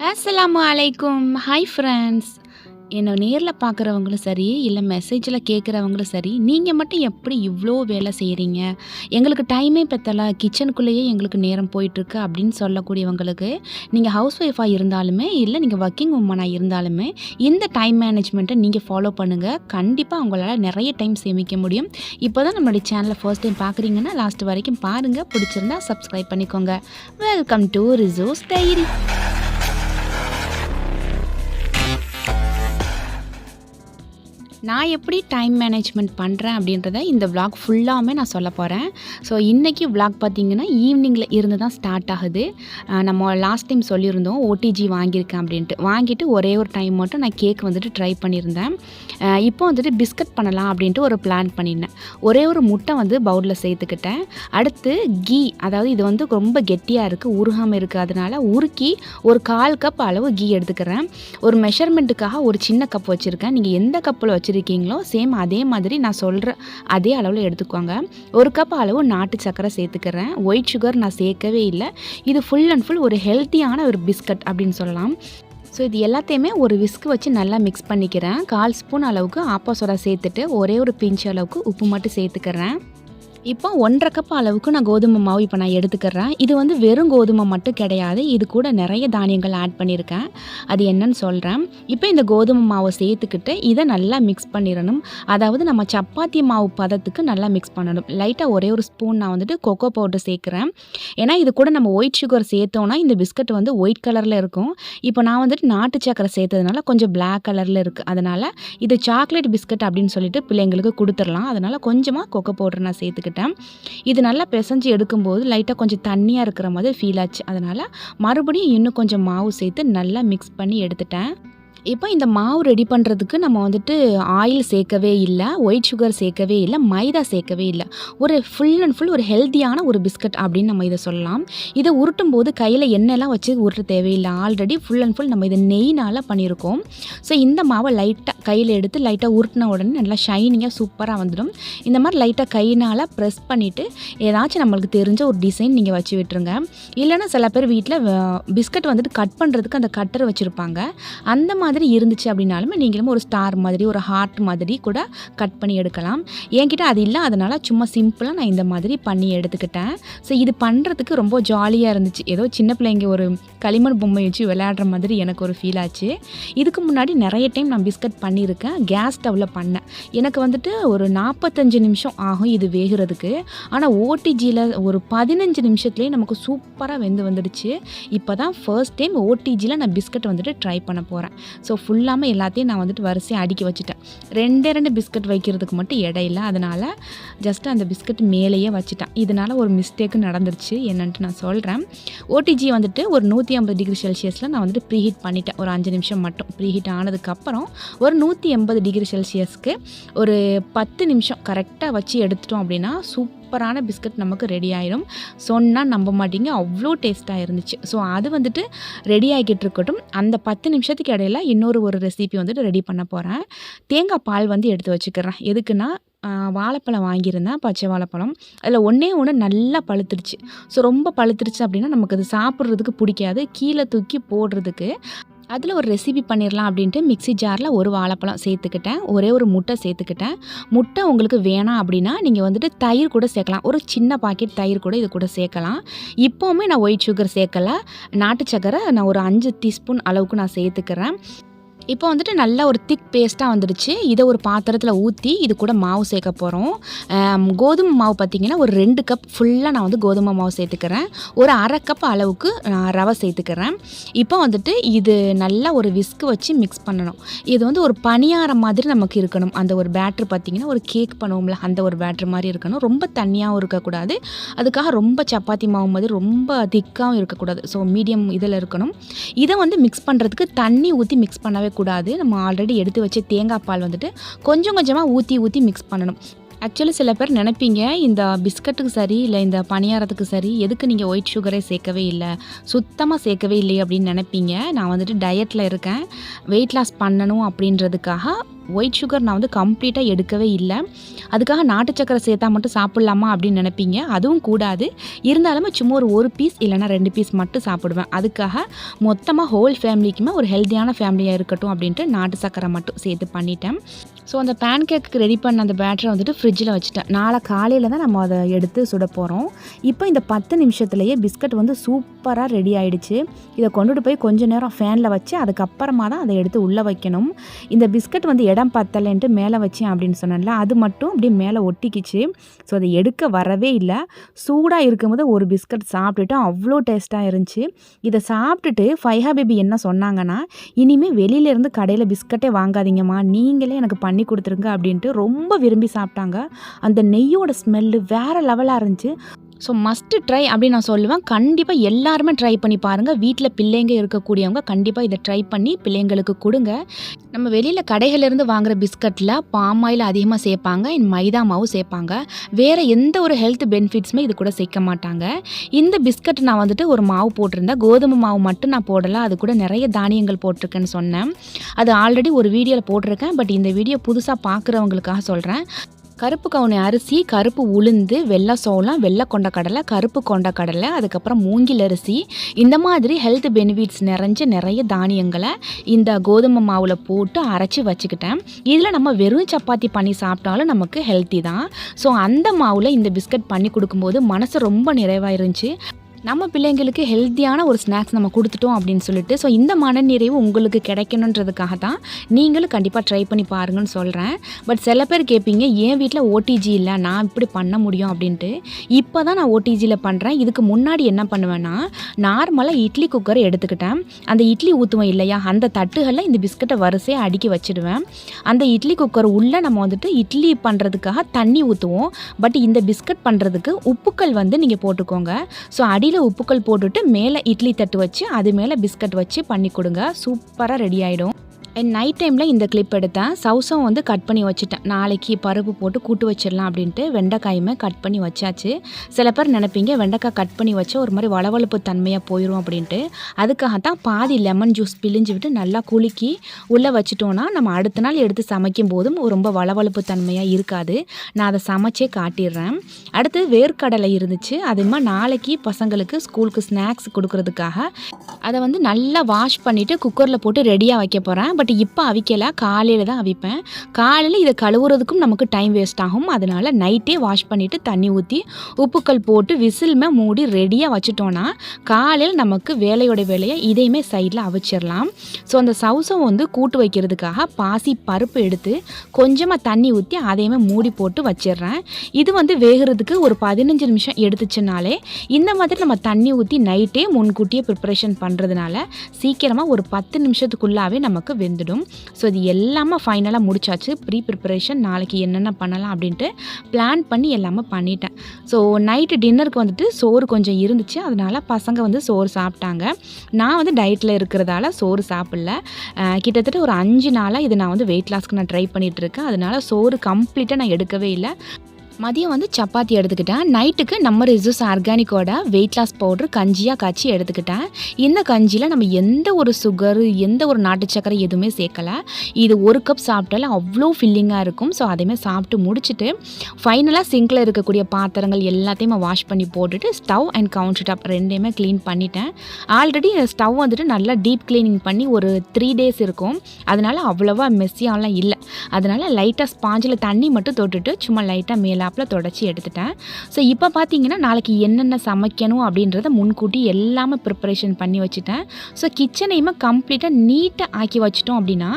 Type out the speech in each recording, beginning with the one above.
அஸ்ஸலாமு அலைக்கும். Hi friends. என்ன நேரில் பார்க்குறவங்களும் சரி, இல்லை மெசேஜில் கேட்குறவங்களும் சரி, நீங்கள் மட்டும் எப்படி இவ்வளோ வேலை செய்கிறீங்க, எங்களுக்கு டைமே பத்தலை, கிச்சனுக்குள்ளேயே எங்களுக்கு நேரம் போயிட்டுருக்கு அப்படின்னு சொல்லக்கூடியவங்களுக்கு, நீங்கள் ஹவுஸ் ஒய்ஃபாக இருந்தாலுமே இல்லை நீங்கள் ஒர்க்கிங் உமனாக இருந்தாலுமே இந்த டைம் மேனேஜ்மெண்ட்டை நீங்கள் ஃபாலோ பண்ணுங்கள். கண்டிப்பாக உங்களால் நிறைய டைம் சேமிக்க முடியும். இப்போ தான் நம்மளுடைய சேனலை ஃபர்ஸ்ட் டைம் பார்க்குறீங்கன்னா லாஸ்ட் வரைக்கும் பாருங்கள். பிடிச்சிருந்தா சப்ஸ்கிரைப் பண்ணிக்கோங்க. Welcome to resource diary. நான் எப்படி டைம் மேனேஜ்மெண்ட் பண்ணுறேன் அப்படின்றத இந்த விளாக் ஃபுல்லாமே நான் சொல்ல போகிறேன். ஸோ இன்றைக்கி விளாக் பார்த்திங்கன்னா ஈவினிங்கில் இருந்து தான் ஸ்டார்ட் ஆகுது. நம்ம லாஸ்ட் டைம் சொல்லியிருந்தோம் ஓடிஜி வாங்கியிருக்கேன் அப்படின்ட்டு. வாங்கிட்டு ஒரே ஒரு டைம் மட்டும் நான் கேக் வந்துட்டு ட்ரை பண்ணியிருந்தேன். இப்போ வந்துட்டு பிஸ்கட் பண்ணலாம் அப்படின்ட்டு ஒரு பிளான் பண்ணியிருந்தேன். ஒரே ஒரு முட்டை வந்து பவுலில் சேர்த்துக்கிட்டேன். அடுத்து கீ, அதாவது இது வந்து ரொம்ப கெட்டியாக இருக்குது, உருகாமல் இருக்குது, அதனால் உருக்கி ஒரு 1/4 கப் அளவு கீ எடுத்துக்கிறேன். ஒரு மெஷர்மெண்ட்டுக்காக ஒரு சின்ன கப் வச்சுருக்கேன். நீங்கள் எந்த கப்பில் வச்சுருக்கீங்களோ சேம் அதே மாதிரி நான் சொல்கிற அதே அளவில் எடுத்துக்கோங்க. 1 கப் அளவு நாட்டு சர்க்கரை சேர்த்துக்கிறேன். ஒயிட் சுகர் நான் சேர்க்கவே இல்லை. இது ஃபுல் அண்ட் ஃபுல் ஒரு ஹெல்த்தியான ஒரு பிஸ்கட் அப்படின்னு சொல்லலாம். ஸோ இது எல்லாத்தையுமே ஒரு விஸ்க் வச்சு நல்லா மிக்ஸ் பண்ணிக்கிறேன். 1/4 ஸ்பூன் அளவுக்கு ஆப்பா சோடா சேர்த்துட்டு ஒரே ஒரு பிஞ்ச் அளவுக்கு உப்பு மட்டும் சேர்த்துக்கிறேன். இப்போ 1/2 கப் அளவுக்கு நான் கோதுமை மாவு இப்போ நான் எடுத்துக்கிறேன். இது வந்து வெறும் கோதுமை மட்டும் கிடையாது, இது கூட நிறைய தானியங்கள் ஆட் பண்ணியிருக்கேன். அது என்னன்னு சொல்கிறேன். இப்போ இந்த கோதுமை மாவை சேர்த்துக்கிட்டு இதை நல்லா மிக்ஸ் பண்ணிடணும். அதாவது நம்ம சப்பாத்தி மாவு பதத்துக்கு நல்லா மிக்ஸ் பண்ணணும். லைட்டாக ஒரே ஒரு ஸ்பூன் நான் வந்துட்டு கொக்கோ பவுடர் சேர்க்குறேன். ஏன்னா இது கூட நம்ம ஒயிட் சுகர் சேர்த்தோன்னா இந்த பிஸ்கட் வந்து ஒயிட் கலரில் இருக்கும். இப்போ நான் வந்துட்டு நாட்டு சக்கரை சேர்த்ததுனால கொஞ்சம் பிளாக் கலரில் இருக்குது. அதனால் இது சாக்லேட் பிஸ்கட் அப்படின்னு சொல்லிட்டு பிள்ளைங்களுக்கு கொடுத்துடலாம். அதனால் கொஞ்சமாக கொக்கோ பவுடர் நான் சேர்த்துக்கிட்டேன். இது நல்லா பிசைஞ்சு எடுக்கும்போது லைட்டாக கொஞ்சம் தண்ணியாக இருக்கிற மாதிரி ஃபீல் ஆச்சு. அதனால் மறுபடியும் இன்னும் கொஞ்சம் மாவு சேர்த்து நல்லா மிக்ஸ் பண்ணி எடுத்துட்டேன். இப்போ இந்த மாவு ரெடி பண்ணுறதுக்கு நம்ம வந்துட்டு ஆயில் சேர்க்கவே இல்லை, ஒயிட் சுகர் சேர்க்கவே இல்லை, மைதா சேர்க்கவே இல்லை. ஒரு ஃபுல் அண்ட் ஃபுல் ஒரு ஹெல்த்தியான ஒரு பிஸ்கட் அப்படின்னு நம்ம இதை சொல்லலாம். இதை உருட்டும் போது கையில் எண்ணெய்லாம் வச்சு உருட்ட தேவையில்லை. ஆல்ரெடி ஃபுல் அண்ட் ஃபுல் நம்ம இதை நெய்னால் பண்ணியிருக்கோம். ஸோ இந்த மாவை லைட்டாக கையில் எடுத்து லைட்டாக உருட்டின உடனே நல்லா ஷைனிங்காக சூப்பராக வந்துடும். இந்த மாதிரி லைட்டாக கையினால் ப்ரெஸ் பண்ணிவிட்டு ஏதாச்சும் நம்மளுக்கு தெரிஞ்ச ஒரு டிசைன் நீங்கள் வச்சு விட்டுருங்க. இல்லைன்னா சில பேர் வீட்டில் பிஸ்கட் வந்துட்டு கட் பண்ணுறதுக்கு அந்த கட்டர் வச்சுருப்பாங்க. அந்த மாதிரி இருந்துச்சு அப்படின்னாலுமே நீங்களும் ஒரு ஸ்டார் மாதிரி ஒரு ஹார்ட் மாதிரி கூட கட் பண்ணி எடுக்கலாம். என்கிட்ட அது இல்லை, அதனால் சும்மா சிம்பிளாக நான் இந்த மாதிரி பண்ணி எடுத்துக்கிட்டேன். ஸோ இது பண்ணுறதுக்கு ரொம்ப ஜாலியாக இருந்துச்சு. ஏதோ சின்ன பிள்ளைங்க ஒரு களிமண் பொம்மை வச்சு விளையாடுற மாதிரி எனக்கு ஒரு ஃபீல் ஆச்சு. இதுக்கு முன்னாடி நிறைய டைம் நான் பிஸ்கட் பண்ணியிருக்கேன். கேஸ் ஸ்டவ்வில் பண்ணேன். எனக்கு வந்துட்டு ஒரு 45 நிமிஷம் ஆகும் இது வேகிறதுக்கு. ஆனால் ஓடிஜியில் ஒரு 15 நிமிஷத்துலேயே நமக்கு சூப்பராக வந்துடுச்சு. இப்போ தான் ஃபர்ஸ்ட் டைம் ஓடிஜியில் நான் பிஸ்கட் வந்துட்டு ட்ரை பண்ண போகிறேன். ஸோ ஃபுல்லாமல் எல்லாத்தையும் நான் வந்துட்டு வரிசையாக அடுக்கி வச்சுட்டேன். 2 பிஸ்கட் வைக்கிறதுக்கு மட்டும் இடையில, அதனால் ஜஸ்ட்டு அந்த பிஸ்கட் மேலேயே வச்சுட்டேன். இதனால் ஒரு மிஸ்டேக்கு நடந்துருச்சு, என்னன்ட்டு நான் சொல்கிறேன். ஓடிஜி வந்துட்டு ஒரு 150 டிகிரி செல்சியஸில் நான் வந்துட்டு ப்ரீஹீட் பண்ணிட்டேன். ஒரு 5 நிமிஷம் மட்டும் ப்ரீஹீட் ஆனதுக்கப்புறம் ஒரு 180 டிகிரி செல்சியஸ்க்கு ஒரு 10 நிமிஷம் கரெக்டாக வச்சு எடுத்துட்டோம் அப்படின்னா சூப்பரான பிஸ்கட் நமக்கு ரெடி ஆயிடும். சொன்னால் நம்ப மாட்டீங்க, அவ்வளோ டேஸ்ட்டாக இருந்துச்சு. ஸோ அது வந்துட்டு ரெடி ஆகிக்கிட்டு இருக்கட்டும். அந்த 10 நிமிஷத்துக்கு இடையில ஒரு ரெசிபி வந்துட்டு ரெடி பண்ண போகிறேன். தேங்காய் பால் வந்து எடுத்து வச்சுக்கிறேன். எதுக்குன்னா வாழைப்பழம் வாங்கியிருந்தேன், பச்சை வாழைப்பழம். அதில் ஒன்று நல்லா பழுத்துருச்சு. ஸோ ரொம்ப பழுத்துருச்சு அப்படின்னா நமக்கு அது சாப்பிட்றதுக்கு பிடிக்காது, கீழே தூக்கி போடுறதுக்கு. அதில் ஒரு ரெசிபி பண்ணிடலாம் அப்படின்ட்டு மிக்ஸி ஜாரில் ஒரு வாழைப்பழம் சேர்த்துக்கிட்டேன். ஒரே ஒரு முட்டை சேர்த்துக்கிட்டேன். முட்டை உங்களுக்கு வேணாம் அப்படின்னா நீங்கள் வந்துட்டு தயிர் கூட சேர்க்கலாம். ஒரு சின்ன பாக்கெட் தயிர் கூட இது கூட சேர்க்கலாம். இப்போவுமே நான் ஒயிட் சுகர் சேர்க்கலை, நாட்டு சக்கரை நான் ஒரு 5 டீஸ்பூன் அளவுக்கு நான் சேர்த்துக்கிறேன். இப்போ வந்துட்டு நல்லா ஒரு திக் பேஸ்ட்டாக வந்துடுச்சு. இதை ஒரு பாத்திரத்தில் ஊற்றி இது கூட மாவு சேர்க்க போகிறோம். கோதுமை மாவு பார்த்திங்கன்னா ஒரு 2 கப் ஃபுல்லாக நான் வந்து கோதுமை மாவு சேர்த்துக்கிறேன். ஒரு 1/2 கப் அளவுக்கு ரவை சேர்த்துக்கிறேன். இப்போ வந்துட்டு இது நல்லா ஒரு விஸ்க் வச்சு மிக்ஸ் பண்ணணும். இது வந்து ஒரு பணியாரம் மாதிரி நமக்கு இருக்கணும். அந்த ஒரு பேட்ரு பார்த்திங்கன்னா ஒரு கேக் பண்ணுவோம்ல, அந்த ஒரு பேட்ரு மாதிரி இருக்கணும். ரொம்ப தண்ணியாகவும் இருக்கக்கூடாது, அதுக்காக ரொம்ப சப்பாத்தி மாவு மாதிரி ரொம்ப திக்காகவும் இருக்கக்கூடாது. ஸோ மீடியம் இதில் இருக்கணும். இதை வந்து மிக்ஸ் பண்ணுறதுக்கு தண்ணி ஊற்றி மிக்ஸ் பண்ணவே கூடாது. நம்ம ஆல்ரெடி எடுத்து வச்ச தேங்காய் பால் வந்துட்டு கொஞ்சம் கொஞ்சமாக ஊற்றி மிக்ஸ் பண்ணணும். ஆக்சுவலி சில பேர் நினைப்பீங்க இந்த பிஸ்கட்டுக்கு சரி இல்லை இந்த பணியாரத்துக்கு சரி எதுக்கு நீங்கள் ஒயிட் சுகரே சேர்க்கவே இல்லை, சுத்தமாக சேர்க்கவே இல்லை அப்படின்னு நினைப்பீங்க. நான் வந்துட்டு டயட்டில் இருக்கேன், வெயிட் லாஸ் பண்ணணும் அப்படின்றதுக்காக ஒயிட் சுகர் நான் வந்து கம்ப்ளீட்டாக எடுக்கவே இல்லை. அதுக்காக நாட்டு சக்கரை சேர்த்தா மட்டும் சாப்பிட்லாமா அப்படின்னு நினைப்பீங்க. அதுவும் கூடாது. இருந்தாலுமே சும்மா ஒரு பீஸ் இல்லைனா 2 பீஸ் மட்டும் சாப்பிடுவேன். அதுக்காக மொத்தமாக ஹோல் ஃபேமிலிக்குமே ஒரு ஹெல்த்தியான ஃபேமிலியாக இருக்கட்டும் அப்படின்ட்டு நாட்டு சக்கரை மட்டும் சேர்த்து பண்ணிட்டேன். ஸோ அந்த பேன் கேக்கு ரெடி பண்ண அந்த பேட்டரை வந்துட்டு ஃப்ரிட்ஜில் வச்சுட்டேன். நாளை காலையில் தான் நம்ம அதை எடுத்து சுட போகிறோம். இப்போ இந்த 10 நிமிஷத்துலேயே பிஸ்கட் வந்து சூப்பராக ரெடி ஆகிடுச்சு. இதை கொண்டுட்டு போய் கொஞ்சம் நேரம் ஃபேனில் வச்சு அதுக்கப்புறமா தான் அதை எடுத்து உள்ளே வைக்கணும். இந்த பிஸ்கட் வந்து இடம் பத்தலைன்ட்டு மேலே வச்சேன் அப்படின்னு சொன்னேன்ல, அது மட்டும் அப்படியே மேலே ஒட்டிக்கிச்சு. ஸோ அதை எடுக்க வரவே இல்லை. சூடாக இருக்கும்போது ஒரு பிஸ்கட் சாப்பிட்டுட்டு அவ்வளோ டேஸ்ட்டாக இருந்துச்சு. இதை சாப்பிட்டுட்டு ஃபைஹா பேபி என்ன சொன்னாங்கன்னா, இனிமேல் வெளியிலேருந்து கடையில் பிஸ்கட்டே வாங்காதீங்கம்மா, நீங்களே எனக்கு பண்ணி கொடுத்துருங்க அப்படின்ட்டு ரொம்ப விரும்பி சாப்பிட்டாங்க. அந்த நெய்யோட ஸ்மெல்லு வேறு லெவலாக இருந்துச்சு. ஸோ மஸ்ட்டு ட்ரை அப்படின்னு நான் சொல்லுவேன். கண்டிப்பாக எல்லாருமே ட்ரை பண்ணி பாருங்கள். வீட்டில் பிள்ளைங்க இருக்கக்கூடியவங்க கண்டிப்பாக இதை ட்ரை பண்ணி பிள்ளைங்களுக்கு கொடுங்க. நம்ம வெளியில் கடைகளிலிருந்து வாங்குகிற பிஸ்கட்டில் பாம் ஆயில் அதிகமாக சேர்ப்பாங்க, மைதா மாவு சேர்ப்பாங்க. வேறு எந்த ஒரு ஹெல்த் பெனிஃபிட்ஸுமே இது கூட சேர்க்க மாட்டாங்க. இந்த பிஸ்கட் நான் வந்துட்டு ஒரு மாவு போட்டிருந்தேன். கோதுமை மாவு மட்டும் நான் போடலை, அது கூட நிறைய தானியங்கள் போட்டிருக்கேன்னு சொன்னேன். அது ஆல்ரெடி ஒரு வீடியோவில் போட்டிருக்கேன். பட் இந்த வீடியோ புதுசாக பார்க்குறவங்களுக்காக சொல்கிறேன். கருப்பு கவுனி அரிசி, கருப்பு உளுந்து, வெள்ளை சோளம், வெள்ளை கொண்டக்கடலை, கருப்பு கொண்டக்கடலை, அதுக்கப்புறம் மூங்கில் அரிசி, இந்த மாதிரி ஹெல்த் பெனிஃபிட்ஸ் நிறைய தானியங்களை இந்த கோதுமை மாவில் போட்டு அரைச்சி வச்சுக்கிட்டேன். இதில் நம்ம வெறும் சப்பாத்தி பண்ணி சாப்பிட்டாலும் நமக்கு ஹெல்த்தி தான். ஸோ அந்த மாவில் இந்த பிஸ்கட் பண்ணி கொடுக்கும்போது மனசு ரொம்ப நிறைவாக இருந்துச்சு. நம்ம பிள்ளைங்களுக்கு ஹெல்த்தியான ஒரு ஸ்நாக்ஸ் நம்ம கொடுத்துட்டோம் அப்படின்னு சொல்லிட்டு. ஸோ இந்த மனநிறைவு உங்களுக்கு கிடைக்கணுன்றதுக்காக தான் நீங்களும் கண்டிப்பாக ட்ரை பண்ணி பாருங்கன்னு சொல்கிறேன். பட் சில பேர் கேட்பீங்க, என் வீட்டில் ஓடிஜி இல்லை, நான் இப்படி பண்ண முடியும் அப்படின்ட்டு. இப்போ தான் நான் ஓடிஜியில் பண்ணுறேன். இதுக்கு முன்னாடி என்ன பண்ணுவேன்னா, நார்மலாக இட்லி குக்கரை எடுத்துக்கிட்டேன். அந்த இட்லி ஊற்றுவேன் இல்லையா, அந்த தட்டுகளில் இந்த பிஸ்கட்டை வரிசையாக அடுக்கி வச்சுடுவேன். அந்த இட்லி குக்கர் உள்ளே நம்ம வந்துட்டு இட்லி பண்ணுறதுக்காக தண்ணி ஊற்றுவோம். பட் இந்த பிஸ்கட் பண்ணுறதுக்கு உப்புக்கள் வந்து நீங்கள் போட்டுக்கோங்க. ஸோ அடியில் உப்புக்கள் போட்டுட்டு மேலே இட்லி தட்டு வச்சு அது மேலே பிஸ்கட் வச்சு பண்ணி கொடுங்க. சூப்பராக ரெடி ஆகிடும். நைட் டைமில் இந்த கிளிப் எடுத்தேன். சவுசம் வந்து கட் பண்ணி வச்சுட்டேன். நாளைக்கு பருப்பு போட்டு கூட்டு வச்சிடலாம் அப்படின்ட்டு வெண்டைக்காயுமே கட் பண்ணி வச்சாச்சு. சில பேர் நினைப்பீங்க வெண்டைக்காய் கட் பண்ணி வச்சா ஒரு மாதிரி வளவளப்பு தன்மையாக போயிடும் அப்படின்ட்டு. அதுக்காகத்தான் பாதி லெமன் ஜூஸ் பிழிஞ்சு விட்டு நல்லா குலுக்கி உள்ளே வச்சுட்டோன்னா நம்ம அடுத்த நாள் எடுத்து சமைக்கும் போதும் ரொம்ப வளவளப்பு தன்மையாக இருக்காது. நான் அதை சமைச்சே காட்டிடுறேன். அடுத்து வேர்க்கடலை இருந்துச்சு. அதுமா நாளைக்கு பசங்களுக்கு ஸ்கூலுக்கு ஸ்நாக்ஸ் கொடுக்கறதுக்காக அதை வந்து நல்லா வாஷ் பண்ணிவிட்டு குக்கரில் போட்டு ரெடியாக வைக்க போகிறேன். பட் இப்போ அவிக்கலை, காலையில் தான் அவிப்பேன். காலையில் இதை கழுவுறதுக்கும் நமக்கு டைம் வேஸ்ட் ஆகும். அதனால் நைட்டே வாஷ் பண்ணிவிட்டு தண்ணி ஊற்றி உப்புக்கள் போட்டு விசிலுமே மூடி ரெடியாக வச்சுட்டோன்னா காலையில் நமக்கு வேலையை இதையுமே சைடில் அவிச்சிடலாம். ஸோ அந்த சவுசம் வந்து கூட்டு வைக்கிறதுக்காக பாசி பருப்பு எடுத்து கொஞ்சமாக தண்ணி ஊற்றி அதையுமே மூடி போட்டு வச்சிடுறேன். இது வந்து வேகிறதுக்கு ஒரு 15 நிமிஷம் எடுத்துச்சுனாலே இந்த மாதிரி நம்ம தண்ணி ஊற்றி நைட்டே முன்கூட்டியே ப்ரிப்பரேஷன் பண்ணுறதுனால சீக்கிரமாக ஒரு 10 நிமிஷத்துக்குள்ளாவே நமக்கு வெந்துடும். ஸோ இது எல்லாமே ஃபைனலாக முடிச்சாச்சு. ப்ரிப்பரேஷன் நாளைக்கு என்னென்ன பண்ணலாம் அப்படின்ட்டு பிளான் பண்ணி எல்லாமே பண்ணிட்டேன். ஸோ நைட்டு டின்னருக்கு வந்துட்டு சோறு கொஞ்சம் இருந்துச்சு. அதனால் பசங்க வந்து சோறு சாப்பிட்டாங்க. நான் வந்து டயட்டில் இருக்கிறதால சோறு சாப்பிடல. கிட்டத்தட்ட ஒரு 5 நாளாக இது நான் வந்து வெயிட் லாஸ்க்கு நான் ட்ரை பண்ணிகிட்ருக்கேன். அதனால் சோறு கம்ப்ளீட்டாக நான் எடுக்கவே இல்லை. மதியம் வந்து சப்பாத்தி எடுத்துக்கிட்டேன். நைட்டுக்கு நம்ம ரிசூஸ் ஆர்கானிக்கோட வெயிட் லாஸ் பவுடர் கஞ்சியாக காய்ச்சி எடுத்துக்கிட்டேன். இந்த கஞ்சியில் நம்ம எந்த ஒரு சுகரு, எந்த ஒரு நாட்டு சக்கரை எதுவுமே சேர்க்கலை. இது 1 கப் சாப்பிட்டாலும் அவ்வளோ ஃபில்லிங்காக இருக்கும். ஸோ அதையுமே சாப்பிட்டு முடிச்சுட்டு ஃபைனலாக சிங்கில் இருக்கக்கூடிய பாத்திரங்கள் எல்லாத்தையுமே வாஷ் பண்ணி போட்டுட்டு ஸ்டவ் அண்ட் கவுண்டர் டாப் ரெண்டையுமே க்ளீன் பண்ணிட்டேன். ஆல்ரெடி ஸ்டவ் வந்துட்டு நல்லா டீப் க்ளீனிங் பண்ணி ஒரு 3 டேஸ் இருக்கும். அதனால் அவ்வளோவா மெஸ்ஸியாலாம் இல்லை. அதனால் லைட்டாக ஸ்பாஞ்சில் தண்ணி மட்டும் தொட்டுட்டு சும்மா லைட்டாக மேலே தொடச்சி எடுத்துட்டேன். ஸோ இப்போ பார்த்தீங்கன்னா நாளைக்கு என்னென்ன சமைக்கணும் அப்படின்றத முன்கூட்டி எல்லாமே ப்ரிப்பரேஷன் பண்ணி வச்சுட்டேன். ஸோ கிச்சனையுமே கம்ப்ளீட்டாக நீட்டாக ஆக்கி வச்சிட்டோம் அப்படின்னா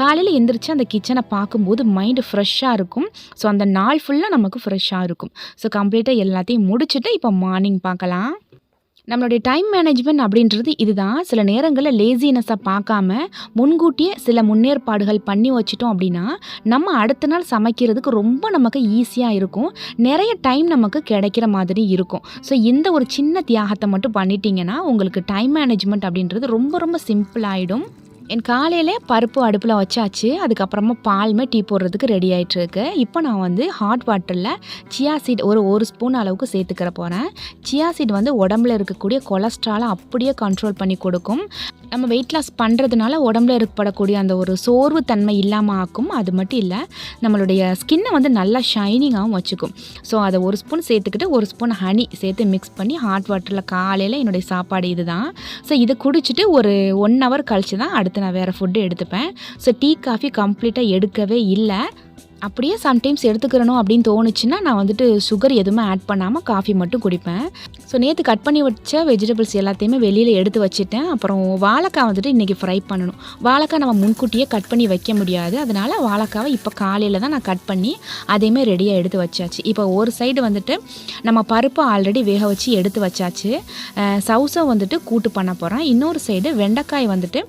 காலையில் எந்திரிச்சு அந்த கிச்சனை பார்க்கும்போது மைண்டு ஃப்ரெஷ்ஷாக இருக்கும். ஸோ அந்த நாள் ஃபுல்லாக நமக்கு ஃப்ரெஷ்ஷாக இருக்கும். ஸோ கம்ப்ளீட்டாக எல்லாத்தையும் முடிச்சுட்டு இப்போ மார்னிங் பார்க்கலாம். நம்மளுடைய டைம் மேனேஜ்மெண்ட் அப்படின்றது இதுதான். சில நேரங்களில் லேசினஸை பார்க்காம முன்கூட்டியே சில முன்னேற்பாடுகள் பண்ணி வச்சிட்டோம் அப்படின்னா நம்ம அடுத்த நாள் சமைக்கிறதுக்கு ரொம்ப நமக்கு ஈஸியாக இருக்கும். நிறைய டைம் நமக்கு கிடைக்கிற மாதிரி இருக்கும். ஸோ இந்த ஒரு சின்ன தியாகத்தை மட்டும் பண்ணிட்டீங்கன்னா உங்களுக்கு டைம் மேனேஜ்மெண்ட் அப்படின்றது ரொம்ப ரொம்ப சிம்பிளாகிடும். என் காலையிலே பருப்பு அடுப்பில் வச்சாச்சு. அதுக்கப்புறமா பால்மே டீ போடுறதுக்கு ரெடி ஆகிட்டுருக்கு. இப்போ நான் வந்து ஹாட் வாட்டரில் சியா சீட் ஒரு ஸ்பூன் அளவுக்கு சேர்த்துக்கிற போகிறேன். சியா சீட் வந்து உடம்புல இருக்கக்கூடிய கொலஸ்ட்ராலை அப்படியே கண்ட்ரோல் பண்ணி கொடுக்கும். நம்ம வெயிட் லாஸ் பண்ணுறதுனால உடம்புல ஏற்படக்கூடிய அந்த ஒரு சோர்வு தன்மை இல்லாமல் ஆக்கும். அது மட்டும் இல்லை, நம்மளுடைய ஸ்கின்னை வந்து நல்லா ஷைனிங்காகவும் வச்சுக்கும். ஸோ அதை ஒரு ஸ்பூன் சேர்த்துக்கிட்டு ஒரு ஸ்பூன் ஹனி சேர்த்து மிக்ஸ் பண்ணி ஹாட் வாட்டரில் காலையில் என்னுடைய சாப்பாடு இது தான். ஸோ இதை குடிச்சிட்டு ஒரு 1 hour கழிச்சு தான் அடுத்து நான் வேறு ஃபுட்டு எடுத்துப்பேன். ஸோ டீ காஃபி கம்ப்ளீட்டாக எடுக்கவே இல்லை. அப்படியே சம்டைம்ஸ் எடுத்துக்கிறணும் அப்படின்னு தோணுச்சுன்னா நான் வந்துட்டு சுகர் எதுவுமே ஆட் பண்ணாமல் காஃபி மட்டும் குடிப்பேன். ஸோ நேற்று கட் பண்ணி வச்ச வெஜிடபிள்ஸ் எல்லாத்தையுமே வெளியில் எடுத்து வச்சுட்டேன். அப்புறம் வாழைக்காய் வந்துட்டு இன்றைக்கி ஃப்ரை பண்ணணும். வாழைக்காய் நம்ம முன்கூட்டியே கட் பண்ணி வைக்க முடியாது. அதனால் வாழைக்காவை இப்போ காலையில் தான் நான் கட் பண்ணி அதையுமே ரெடியாக எடுத்து வச்சாச்சு. இப்போ ஒரு சைடு வந்துட்டு நம்ம பருப்பை ஆல்ரெடி வேக வச்சு எடுத்து வச்சாச்சு. சவுசை வந்துட்டு கூட்டு பண்ண போகிறேன். இன்னொரு சைடு வெண்டைக்காய் வந்துட்டு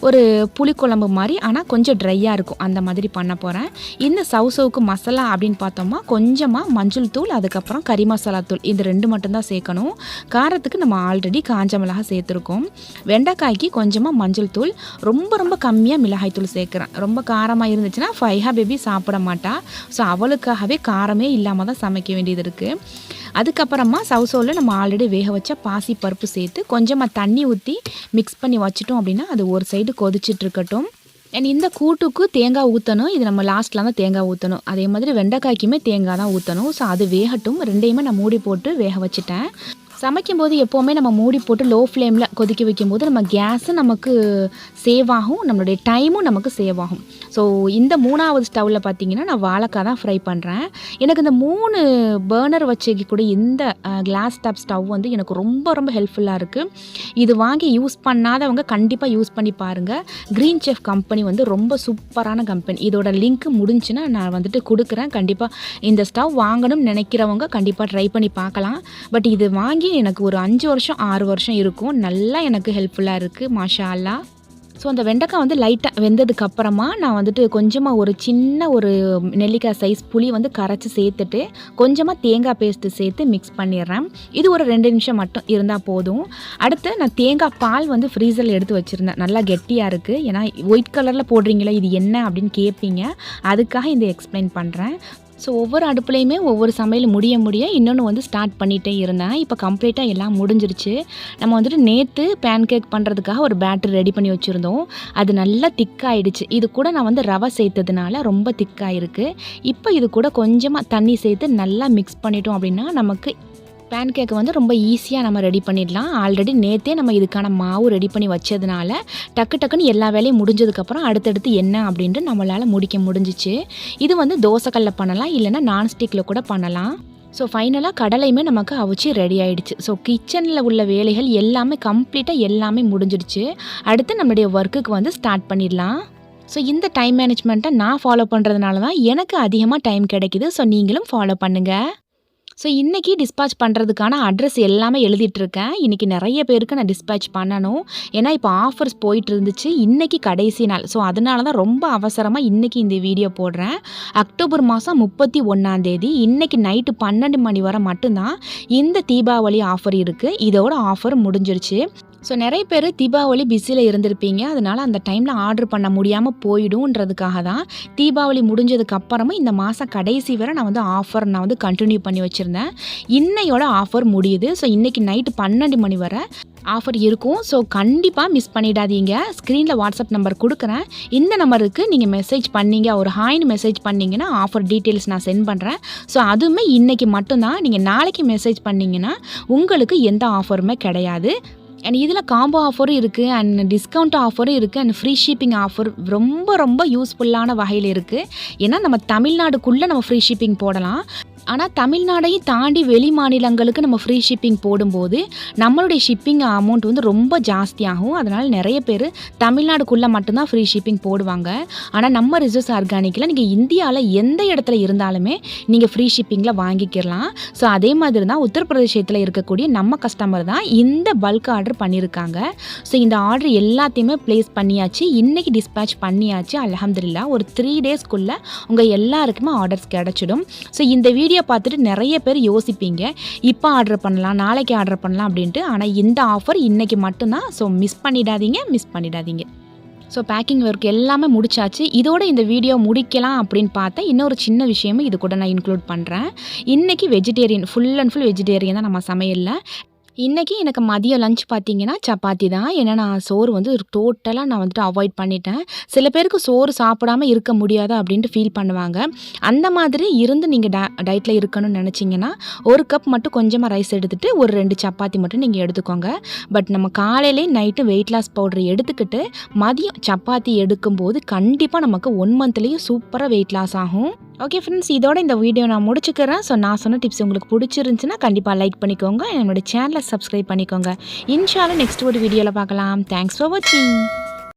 ஒரு புளிக்குழம்பு மாதிரி ஆனால் கொஞ்சம் ட்ரையாக இருக்கும் அந்த மாதிரி பண்ண போகிறேன். இந்த சவுசவுக்கு மசாலா அப்படின்னு பார்த்தோம்னா கொஞ்சமாக மஞ்சள் தூள், அதுக்கப்புறம் கறி மசாலா தூள், இது 2 மட்டும்தான் சேர்க்கணும். காரத்துக்கு நம்ம ஆல்ரெடி காஞ்ச மிளகாய் சேர்த்துருக்கோம். வெண்டைக்காய்க்கு கொஞ்சமாக மஞ்சள் தூள், ரொம்ப கம்மியாக மிளகாய் தூள் சேர்க்குறேன். ரொம்ப காரமாக இருந்துச்சுன்னா ஃபைஹா பேபி சாப்பிட மாட்டா. ஸோ அவளுக்காகவே காரமே இல்லாமல் தான் சமைக்க வேண்டியது இருக்குது. அதுக்கப்புறமா சவுசோவில் நம்ம ஆல்ரெடி வேக வச்ச பாசி பருப்பு சேர்த்து கொஞ்சமாக தண்ணி ஊற்றி மிக்ஸ் பண்ணி வச்சிட்டோம் அப்படின்னா அது ஒரு சைடு கொதிச்சிட்ருக்கட்டும். அண்ட் இந்த கூட்டுக்கு தேங்காய் ஊற்றணும். இது நம்ம லாஸ்ட்டில் தான் தேங்காய் ஊற்றணும். அதே மாதிரி வெண்டைக்காய்க்குமே தேங்காய் தான் ஊற்றணும். ஸோ அது வேகட்டும். 2யுமே நான் மூடி போட்டு வேக வச்சுட்டேன். சமைக்கும்போது எப்போவுமே நம்ம மூடி போட்டு லோ ஃப்ளேமில் கொதிக்க வைக்கும்போது நம்ம கேஸும் நமக்கு சேவ் ஆகும், நம்மளுடைய டைமும் நமக்கு சேவ் ஆகும். ஸோ இந்த 3வது ஸ்டவ்வில் பார்த்தீங்கன்னா நான் வாழைக்காய் தான் ஃப்ரை பண்ணுறேன். எனக்கு இந்த 3 பர்னர் வச்சுக்கக்கூடிய இந்த கிளாஸ் டாப் ஸ்டவ் வந்து எனக்கு ரொம்ப ஹெல்ப்ஃபுல்லாக இருக்குது. இது வாங்கி யூஸ் பண்ணாதவங்க கண்டிப்பாக யூஸ் பண்ணி பாருங்கள். க்ரீன் செஃப் கம்பெனி வந்து ரொம்ப சூப்பரான கம்பெனி. இதோட லிங்க் முடிஞ்சுன்னா நான் வந்துட்டு கொடுக்குறேன். கண்டிப்பாக இந்த ஸ்டவ் வாங்கணும்னு நினைக்கிறவங்க கண்டிப்பாக ட்ரை பண்ணி பார்க்கலாம். பட் இது வாங்கி எனக்கு ஒரு 5 வருஷம் 6 வருஷம் இருக்கும். நல்லா எனக்கு ஹெல்ப்ஃபுல்லாக இருக்குது, மாஷா அல்லாஹ். ஸோ அந்த வெண்டைக்காய் வந்து லைட்டாக வெந்ததுக்கு அப்புறமா நான் வந்துட்டு கொஞ்சமாக ஒரு சின்ன ஒரு நெல்லிக்காய் சைஸ் புளி வந்து கரைச்சி சேர்த்துட்டு கொஞ்சமாக தேங்காய் பேஸ்ட்டு சேர்த்து மிக்ஸ் பண்ணிடுறேன். இது ஒரு 2 நிமிஷம் மட்டும் இருந்தால் போதும். அடுத்து நான் தேங்காய் பால் வந்து ஃப்ரீசரில் எடுத்து வச்சுருந்தேன். நல்லா கெட்டியாக இருக்குது. ஏன்னா ஒயிட் கலரில் போடுறீங்களா இது என்ன அப்படின்னு கேட்பீங்க. அதுக்காக இந்த எக்ஸ்பிளைன் பண்ணுறேன். ஸோ ஒவ்வொரு அடுப்புலையுமே ஒவ்வொரு சமையல் முடிய இன்னொன்று வந்து ஸ்டார்ட் பண்ணிகிட்டே இருந்தேன். இப்போ கம்ப்ளீட்டாக எல்லாம் முடிஞ்சிருச்சு. நம்ம வந்துட்டு நேற்று பேன்கேக் பண்ணுறதுக்காக ஒரு பேட்டர் ரெடி பண்ணி வச்சுருந்தோம். அது நல்லா திக்காயிடுச்சு. இது கூட நான் வந்து ரவை சேர்த்ததுனால ரொம்ப திக்காயிருக்கு. இப்போ இது கூட கொஞ்சமாக தண்ணி சேர்த்து நல்லா மிக்ஸ் பண்ணிட்டோம் அப்படின்னா நமக்கு பேன்கேக்கை வந்து ரொம்ப ஈஸியாக நம்ம ரெடி பண்ணிடலாம். ஆல்ரெடி நேற்றே நம்ம இதுக்கான மாவு ரெடி பண்ணி வச்சதுனால டக்குன்னு எல்லா வேலையும் முடிஞ்சதுக்கப்புறம் அடுத்தடுத்து என்ன அப்படின்ட்டு நம்மளால் முடிக்க முடிஞ்சிச்சு. இது வந்து தோசைக்கல்லில் பண்ணலாம், இல்லைன்னா நான்ஸ்டிக்கில் கூட பண்ணலாம். ஸோ ஃபைனலாக கடலையுமே நமக்கு அவிச்சு ரெடி ஆகிடுச்சு. ஸோ கிச்சனில் உள்ள வேலைகள் எல்லாமே கம்ப்ளீட்டாக எல்லாமே முடிஞ்சிடுச்சு. அடுத்து நம்மளுடைய ஒர்க்குக்கு வந்து ஸ்டார்ட் பண்ணிடலாம். ஸோ இந்த டைம் மேனேஜ்மெண்ட்டை நான் ஃபாலோ பண்ணுறதுனால தான் எனக்கு அதிகமாக டைம் கிடைக்குது. ஸோ நீங்களும் ஃபாலோ பண்ணுங்கள். ஸோ இன்றைக்கி டிஸ்பேட்ச் பண்ணுறதுக்கான அட்ரஸ் எல்லாமே எழுதிட்டுருக்கேன். இன்றைக்கி நிறைய பேருக்கு நான் டிஸ்பேட்ச் பண்ணணும். ஏன்னா இப்போ ஆஃபர்ஸ் போயிட்டு இருந்துச்சு. இன்றைக்கி கடைசி நாள். ஸோ அதனால தான் ரொம்ப அவசரமாக இன்றைக்கி இந்த வீடியோ போடுறேன். அக்டோபர் மாதம் 31 இன்றைக்கி நைட்டு 12 மணி வரை மட்டும்தான் இந்த தீபாவளி ஆஃபர் இருக்குது. இதோட ஆஃபர் முடிஞ்சிருச்சு. ஸோ நிறைய பேர் தீபாவளி பிஸியில் இருந்திருப்பீங்க. அதனால் அந்த டைமில் ஆர்டர் பண்ண முடியாமல் போயிடும்ன்றதுக்காக தான் தீபாவளி முடிஞ்சதுக்கு அப்புறமா இந்த மாதம் கடைசி வரை நான் வந்து ஆஃபர் நான் வந்து கண்டினியூ பண்ணி வச்சுருந்தேன். இன்னையோட ஆஃபர் முடியுது. ஸோ இன்றைக்கி நைட்டு 12 மணி வரை ஆஃபர் இருக்கும். ஸோ கண்டிப்பாக மிஸ் பண்ணிடாதீங்க. ஸ்க்ரீனில் வாட்ஸ்அப் நம்பர் கொடுக்குறேன். இந்த நம்பருக்கு நீங்கள் மெசேஜ் பண்ணீங்க, ஒரு ஹாய்னு மெசேஜ் பண்ணிங்கன்னா ஆஃபர் டீட்டெயில்ஸ் நான் சென்ட் பண்ணுறேன். ஸோ அதுவுமே இன்றைக்கி மட்டும்தான். நீங்கள் நாளைக்கு மெசேஜ் பண்ணிங்கன்னா உங்களுக்கு எந்த ஆஃபருமே கிடையாது. அண்ட் இதில் காம்போ ஆஃபரும் இருக்குது, அண்ட் டிஸ்கவுண்ட் ஆஃபரும் இருக்குது, அண்ட் ஃப்ரீ ஷிப்பிங் ஆஃபர் ரொம்ப யூஸ்ஃபுல்லான வகையில் இருக்குது. ஏன்னா நம்ம தமிழ்நாடுக்குள்ளே நம்ம ஃப்ரீ ஷிப்பிங் போடலாம். ஆனால் தமிழ்நாடையும் தாண்டி வெளி மாநிலங்களுக்கு நம்ம ஃப்ரீ ஷிப்பிங் போடும்போது நம்மளுடைய ஷிப்பிங் அமௌண்ட் வந்து ரொம்ப ஜாஸ்தியாகும். அதனால் நிறைய பேர் தமிழ்நாடுக்குள்ளே மட்டும்தான் ஃப்ரீ ஷிப்பிங் போடுவாங்க. ஆனால் நம்ம ரிசர்வ்ஸ் ஆர்கானிக்கில் நீங்கள் இந்தியாவில் எந்த இடத்துல இருந்தாலுமே நீங்கள் ஃப்ரீ ஷிப்பிங்கில் வாங்கிக்கலாம். ஸோ அதே மாதிரி தான் உத்தரப்பிரதேசத்தில் இருக்கக்கூடிய நம்ம கஸ்டமர் தான் இந்த பல்க் ஆர்டர் பண்ணியிருக்காங்க. ஸோ இந்த ஆர்டர் எல்லாத்தையுமே ப்ளேஸ் பண்ணியாச்சு. இன்றைக்கி டிஸ்பேட்ச் பண்ணியாச்சு. அல்ஹம்துலில்லாஹ் ஒரு 3 டேஸ்க்குள்ளே உங்கள் எல்லாருக்குமே ஆர்டர்ஸ் கிடச்சிடும். ஸோ இந்த வீடியோ பார்த்துட்டு நிறைய பேர் யோசிப்பீங்க, இப்போ ஆர்டர் பண்ணலாம், நாளைக்கு ஆர்டர் பண்ணலாம் அப்படின்ட்டு. ஆனால் இந்த ஆஃபர் இன்றைக்கி மட்டும்தான். ஸோ மிஸ் பண்ணிடாதீங்க. ஸோ பேக்கிங் ஒர்க் எல்லாமே முடிச்சாச்சு. இதோட இந்த வீடியோ முடிக்கலாம் அப்படின்னு பார்த்தேன். இன்னொரு சின்ன விஷயமும் இது கூட நான் இன்க்ளூட் பண்ணுறேன். இன்றைக்கி vegetarian, full and full vegetarian தான் நம்ம சமையல்ல. இன்றைக்கி எனக்கு மதியம் லஞ்ச் பார்த்தீங்கன்னா சப்பாத்தி தான். ஏன்னா நான் சோறு வந்து டோட்டலாக நான் வந்துட்டு அவாய்ட் பண்ணிட்டேன். சில பேருக்கு சோறு சாப்பிடாம இருக்க முடியாது அப்படின்ட்டு ஃபீல் பண்ணுவாங்க. அந்த மாதிரி இருந்து நீங்கள் டயட்டில் இருக்கணும்னு நினச்சிங்கன்னா 1 கப் மட்டும் கொஞ்சமாக ரைஸ் எடுத்துகிட்டு ஒரு 2 சப்பாத்தி மட்டும் நீங்கள் எடுத்துக்கோங்க. பட் நம்ம காலையிலே நைட்டு வெயிட் லாஸ் பவுடர் எடுத்துக்கிட்டு மதியம் சப்பாத்தி எடுக்கும்போது கண்டிப்பாக நமக்கு 1 மந்த்லேயும் சூப்பராக வெயிட் லாஸ் ஆகும். ஓகே ஃப்ரெண்ட்ஸ், இதோட இந்த வீடியோ நான் முடிச்சுக்கிறேன். ஸோ நான் சொன்ன டிப்ஸ் உங்களுக்கு பிடிச்சிருந்துச்சுன்னா கண்டிப்பாக லைக் பண்ணிக்கோங்க. என்னோட சேனலை சப்ஸ்கிரைப் பண்ணிக்கோங்க. இன்ஷா அல்லாஹ் நெக்ஸ்ட் ஒரு வீடியோவில் பார்க்கலாம். தேங்க்ஸ் ஃபார் வாட்சிங்.